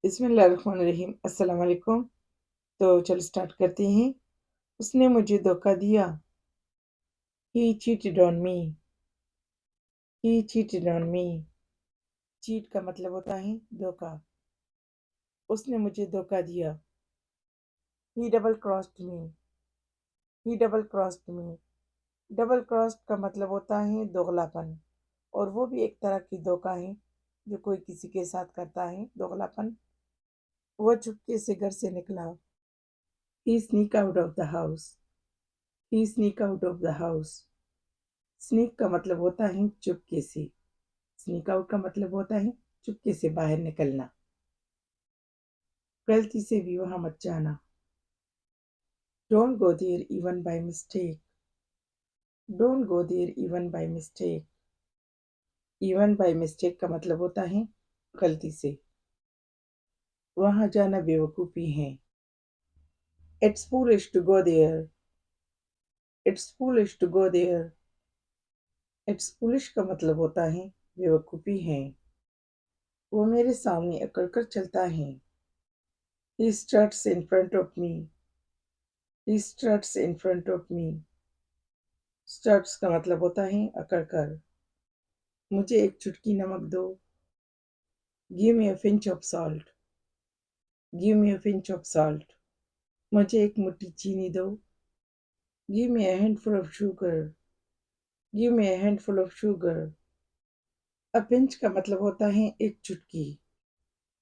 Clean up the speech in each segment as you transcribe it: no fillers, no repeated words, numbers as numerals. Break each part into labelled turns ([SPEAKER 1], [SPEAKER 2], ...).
[SPEAKER 1] बिस्मिल्लाहिर्रहमानिर्रहीम। अस्सलाम वालेकुम। तो चलो स्टार्ट करते हैं। उसने मुझे धोखा दिया। ही cheated on me. He cheated on me. Cheat का मतलब होता है धोखा। उसने मुझे धोखा दिया। ही डबल क्रॉस्ड मी। ही डबल क्रॉस्ड मी। डबल क्रॉस्ड का मतलब होता है दोगलापन, और वो भी एक तरह की धोखा है जो कोई किसी के साथ करता है, दोगलापन। वो चुपके से घर से निकला। He sneak out of the house. He sneak out of the house. Sneak का मतलब होता है चुपके से। स्नीक आउट का मतलब होता है चुपके से बाहर निकलना। गलती से भी वहां मत जाना। Don't go there even by mistake. Don't go there even by mistake. Even by mistake का मतलब होता है गलती से। वहां जाना बेवकूफी है। It's foolish to go there. It's foolish to go there. It's foolish का मतलब होता है बेवकूफी है। वो मेरे सामने अकड़ कर चलता है। He struts in front of me. He struts in front of me. Struts का मतलब होता है अकड़ कर। मुझे एक चुटकी नमक दो। Give me a pinch of salt. Give me a pinch of salt. मुझे एक मुट्ठी चीनी दो। Give me a handful of sugar. Give me a handful of sugar. A pinch का मतलब होता है एक चुटकी।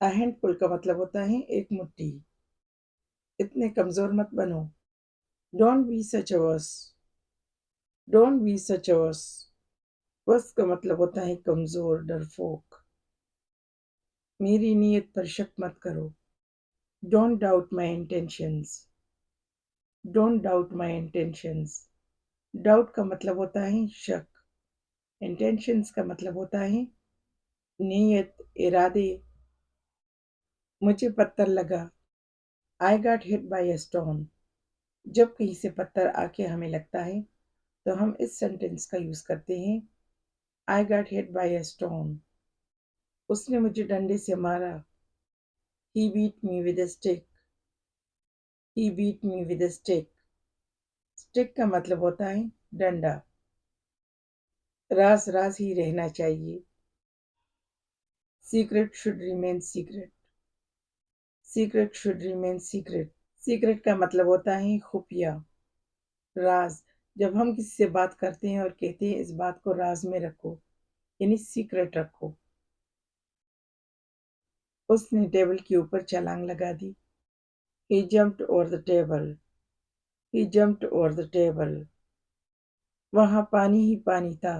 [SPEAKER 1] A handful का मतलब होता है एक मुट्ठी। इतने कमजोर मत बनो। Don't be such a wuss. Don't be such a wuss. wuss का मतलब होता है कमजोर, डरपोक। मेरी नीयत पर शक मत करो। Don't doubt my intentions. Don't doubt my intentions. Doubt का मतलब होता है शक। इंटेंशंस का मतलब होता है नीयत, इरादे। मुझे पत्थर लगा। आई got hit by a stone. जब कहीं से पत्थर आके हमें लगता है तो हम इस सेंटेंस का यूज करते हैं, I got hit by a stone. उसने मुझे डंडे से मारा। He beat me with a stick. He beat me with a stick. Stick का मतलब होता है डंडा। राज राज ही रहना चाहिए। Secret should remain secret. Secret should remain secret. Secret का मतलब होता है खुफिया, राज। जब हम किसी से बात करते हैं और कहते हैं इस बात को राज में रखो, यानी सीक्रेट रखो। उसने टेबल के ऊपर छलांग लगा दी। He jumped over the table. He jumped over the table. वहां पानी ही पानी था।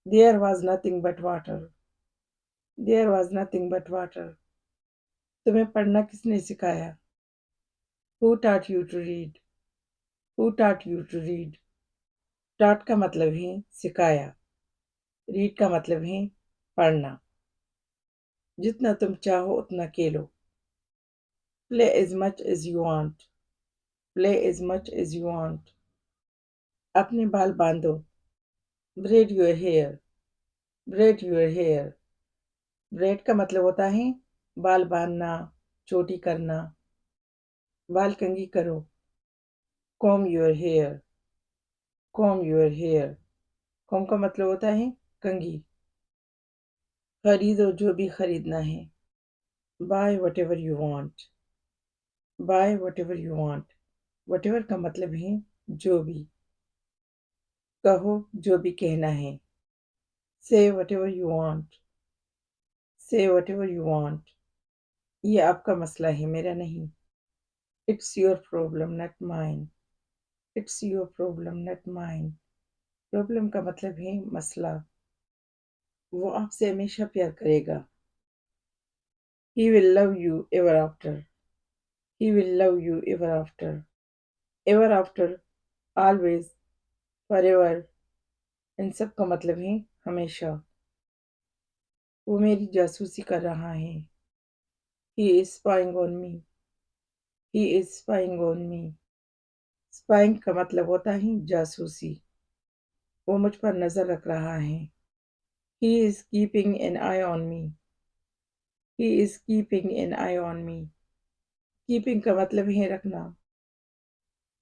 [SPEAKER 1] There was nothing but water. There was nothing but water. तुम्हें पढ़ना किसने सिखाया? Who taught you to read? Who taught you to read? taught का मतलब है सिखाया। read का मतलब है पढ़ना। जितना तुम चाहो उतना खेलो। play as much as you want. play as much as you want. अपने बाल बांधो। braid your hair. braid your hair. braid का मतलब होता है बाल बांधना, चोटी करना। बाल कंघी करो। comb your hair. comb your hair. comb का मतलब होता है कंघी। खरीदो जो भी खरीदना है। buy whatever you want. buy whatever you want. whatever का मतलब है जो भी। कहो जो भी कहना है। say whatever you want. say whatever you want. ये आपका मसला है, मेरा नहीं। it's your problem not mine. it's your problem not mine. Problem का मतलब है मसला। वो आपसे हमेशा प्यार करेगा। he will love you ever after. he will love you ever after. ever after, always, forever, इन सब का मतलब है हमेशा। वो मेरी जासूसी कर रहा है। He is spying on me. He is spying on me. Spying का मतलब होता है जासूसी। वो मुझ पर नजर रख रहा है। He is keeping an I on me. He is keeping an I on me. Keeping का मतलब है रखना,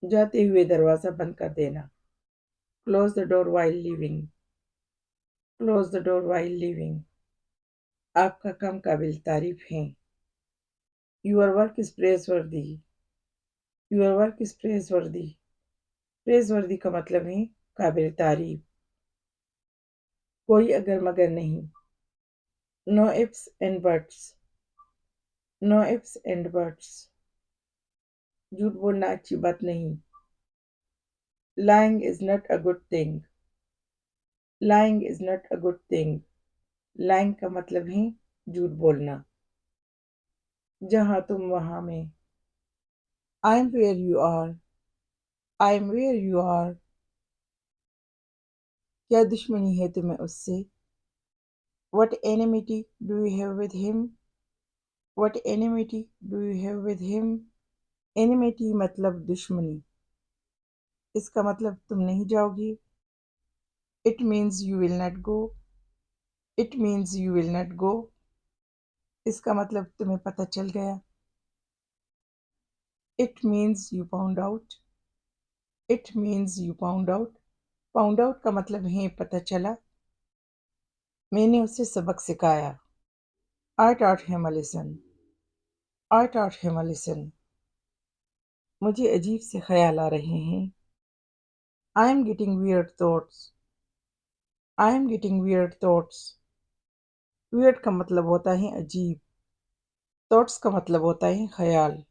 [SPEAKER 1] जाते हुए दरवाजा बंद कर देना। Close the door while living. Close the door while living. आपका काम काबिल तारीफ है। यूर वर्क इज प्रेज वर्दी। यूर वर्क इज प्रेज वर्दी। प्रेज वर्दी का मतलब है काबिल तारीफ। कोई अगर मगर नहीं। No ifs and buts. No ifs and buts. झूठ बोलना अच्छी बात नहीं। Lying is not a good thing. Lying is not a good thing. Lying का मतलब है झूठ बोलना। जहाँ तुम वहाँ मैं। I am where you are. I am where you are. क्या दुश्मनी है तुम्हें उससे? What enmity do you have with him? What enmity do you have with him? Enmity मतलब दुश्मनी। इसका मतलब तुम नहीं जाओगी। It means you will not go. It means you will not go. इसका मतलब तुम्हें पता चल गया। It means you found out. It means you found out. Found out का मतलब है पता चला। मैंने उसे सबक सिखाया। I taught him a lesson. I taught him a lesson. मुझे अजीब से ख्याल आ रहे हैं। I am getting weird thoughts. I am getting weird thoughts. Weird का मतलब होता है अजीब। Thoughts का मतलब होता है ख्याल।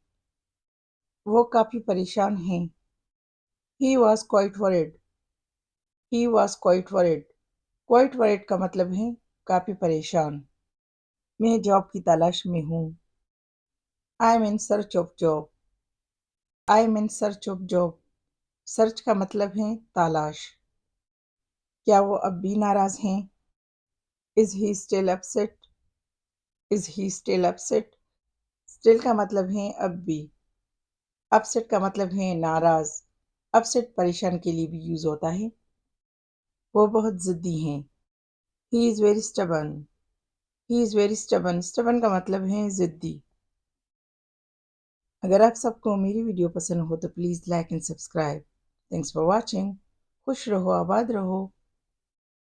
[SPEAKER 1] वो काफी परेशान हैं। He was quite worried. He was quite worried. Quite worried का मतलब है काफी परेशान। मैं जॉब की तलाश में हूँ। I am in search of job. I am in search of job. Search का मतलब है तलाश। क्या वो अब भी नाराज हैं? Is he still upset? Is he still upset? Still का मतलब है अब भी। Upset का मतलब है नाराज। Upset परेशान के लिए भी यूज होता है। वो बहुत जिद्दी हैं। He is very stubborn. He is very stubborn. Stubborn का मतलब है जिद्दी। अगर आप सबको मेरी वीडियो पसंद हो तो please like and subscribe. Thanks for watching. खुश रहो, आबाद रहो।